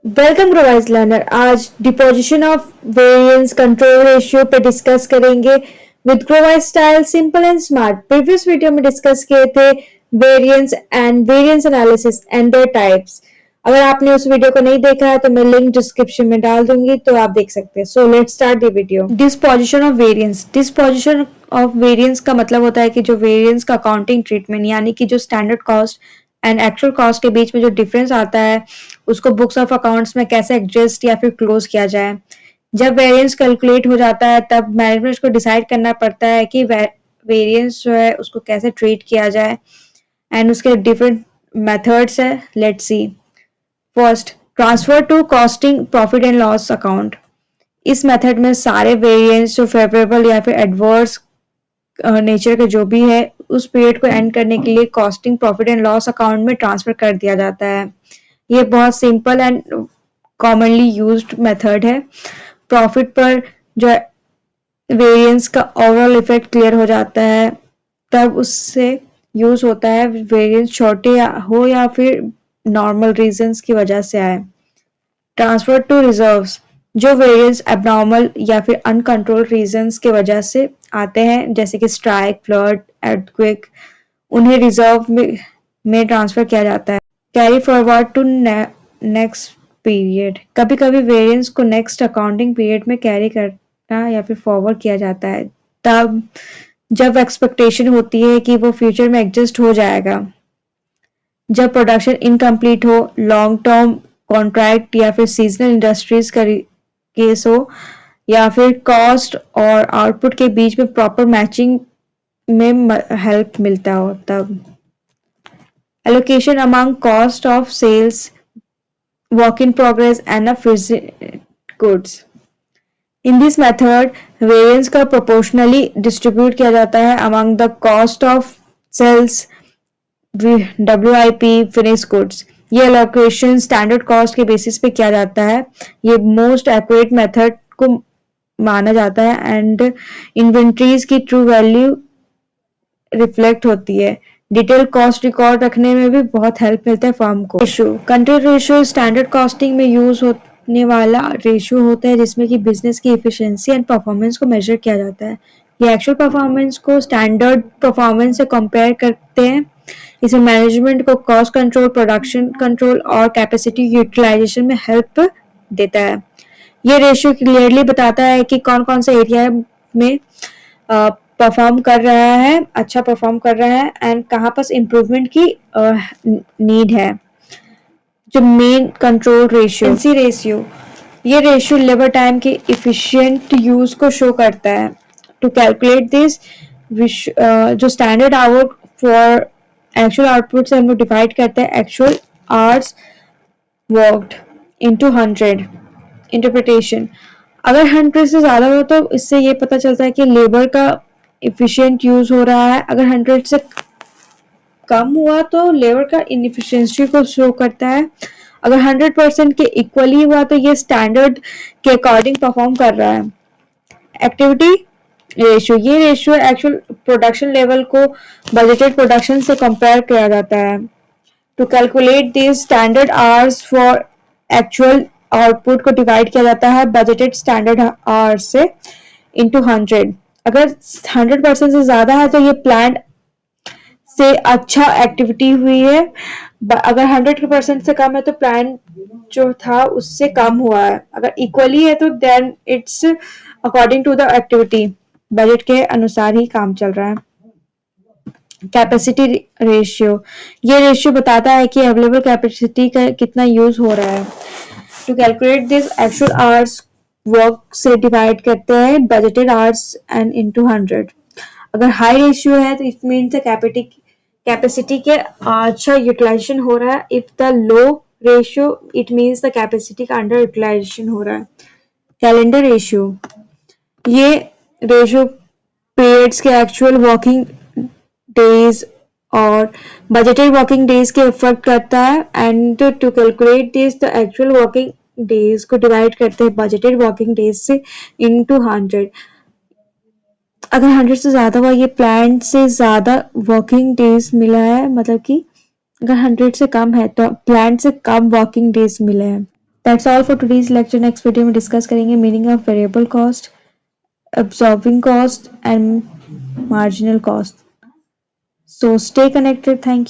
Welcome Prowise learner. आज deposition of variance control ratio पे discuss करेंगे with Prowise style simple and smart. Previous video में discuss किए थे variance analysis and their types. अगर आपने उस वीडियो को नहीं देखा है तो मैं लिंक डिस्क्रिप्शन में डाल दूंगी, तो आप देख सकते हैं। So let's start the video. Disposition of variance. Disposition of variance का मतलब होता है कि जो वेरिएंस का अकाउंटिंग ट्रीटमेंट, यानी कि जो standard cost and actual cost के बीच में जो डिफरेंस आता है उसको बुक्स ऑफ अकाउंट्स में कैसे एडजस्ट या फिर क्लोज किया जाए। जब वेरिएंस कैलकुलेट हो जाता है तब मैनेजमेंट को डिसाइड करना पड़ता है कि वेरिएंस जो है उसको कैसे ट्रीट किया जाए एंड उसके डिफरेंट मेथड्स है। Let's see. First, transfer to costing profit and loss account. इस मेथड में सारे वेरिएंस जो फेवरेबल या फिर एडवर्स नेचर का जो भी है उस पीरियड को एंड करने के लिए costing profit and loss account में ट्रांसफर कर दिया जाता है। ये बहुत simple and commonly used method है। प्रॉफिट पर जो वेरिएंस का ओवरऑल इफेक्ट क्लियर हो जाता है तब उससे यूज होता है वेरिएंस छोटे हो या फिर नॉर्मल रीजंस की वजह से आए। Transfer to reserves. जो वेरिएंस एबनॉर्मल या फिर अनकंट्रोल रीजंस की वजह से आते हैं, जैसे कि स्ट्राइक, फ्लड, अर्थक्वेक, उन्हें रिजर्व में ट्रांसफर किया जाता है। Carry forward to next period. कभी कभी वेरिएंस को नेक्स्ट अकाउंटिंग पीरियड में कैरी करना या फिर फॉरवर्ड किया जाता है तब जब एक्सपेक्टेशन होती है कि वो फ्यूचर में एडजस्ट हो जाएगा। जब प्रोडक्शन इनकम्प्लीट हो, लॉन्ग टर्म कॉन्ट्रैक्ट या फिर सीजनल इंडस्ट्रीज का केस हो, या फिर कॉस्ट और आउटपुट के बीच में प्रॉपर मैचिंग में हेल्प मिलता हो तब। Allocation among cost of sales, work in progress and of finished goods. In this method, variance का proportionally distribute किया जाता है among the cost of sales, WIP, finished goods. ये allocation standard cost के basis पे किया जाता है। ये most accurate method को माना जाता है and inventories की true value रिफ्लेक्ट होती है। डिटेल कॉस्ट रिकॉर्ड रखने में भी बहुत हेल्प मिलता है फर्म को। Ratio. Control ratio standard costing में यूज होने वाला रेशियो होता है जिसमें कि बिजनेस की एफिशिएंसी एंड परफॉर्मेंस को मेजर किया जाता है। ये एक्चुअल परफॉर्मेंस को स्टैंडर्ड परफॉर्मेंस से कंपेयर करते हैं। इसमें मैनेजमेंट को कॉस्ट कंट्रोल, प्रोडक्शन कंट्रोल और कैपेसिटी यूटिलाइजेशन में हेल्प देता है। ये रेशियो क्लियरली बताता है कि कौन कौन से एरिया में परफॉर्म कर रहा है, अच्छा परफॉर्म कर रहा है एंड कहाँ पर इम्प्रूवमेंट की नीड है। जो मेन कंट्रोल रेशियो, ये रेशियो लेबर टाइम के इफिशिएंट यूज को शो करता है। टू कैलकुलेट दिस, जो standard hour for actual output से हम लोग डिवाइड करते हैं actual hours worked into 100। Interpretation. अगर 100 से ज्यादा हो तो इससे ये पता चलता है कि लेबर का इफिशिएंट यूज हो रहा है। अगर 100 से कम हुआ तो लेबर का इनएफिशिएंसी को शो करता है। अगर 100% के इक्वली हुआ तो ये स्टैंडर्ड के अकॉर्डिंग परफॉर्म कर रहा है। एक्टिविटी रेशियो, ये रेशियो एक्चुअल प्रोडक्शन लेवल को बजटेड प्रोडक्शन से कंपेयर किया जाता है। To calculate this, standard hours for actual output को डिवाइड किया जाता है बजटेड स्टैंडर्ड आवर्स से इनटू 100। अगर 100% से ज्यादा है तो ये प्लान से अच्छा एक्टिविटी हुई है। अगर 100% से कम है तो प्लान जो था उससे कम हुआ है। अगर इक्वली है तो then it's according to the activity, budget के अनुसार ही काम चल रहा है। कैपेसिटी रेशियो, ये रेशियो बताता है कि अवेलेबल कैपेसिटी का कितना यूज हो रहा है। To calculate this, actual hours work से डिवाइड करते हैं बजटेड आवर्स एंड इनटू 100। अगर हाई रेशियो है तो इट मीन्स कैपेसिटी के अच्छा यूटिलाइजेशन हो रहा है। If the low ratio, it means the capacity का अंडर यूटिलाइजेशन हो रहा है। कैलेंडर रेशियो, ये रेशियो पीरियड्स के एक्चुअल वर्किंग डेज और बजटेड वर्किंग डेज के इफेक्ट करता है and to calculate this, the actual working days को डिवाइड करते हैं बजटेड वर्किंग डेज से इनटू 100। अगर 100 से ज्यादा हुआ, ये प्लान से ज्यादा वर्किंग डेज मिला है, मतलब कि अगर 100 से कम है तो प्लान से कम वर्किंग डेज मिले हैं। That's all for today's lecture. Next video में डिस्कस करेंगे meaning of variable cost, absorbing cost and marginal cost. So stay connected. Thank you.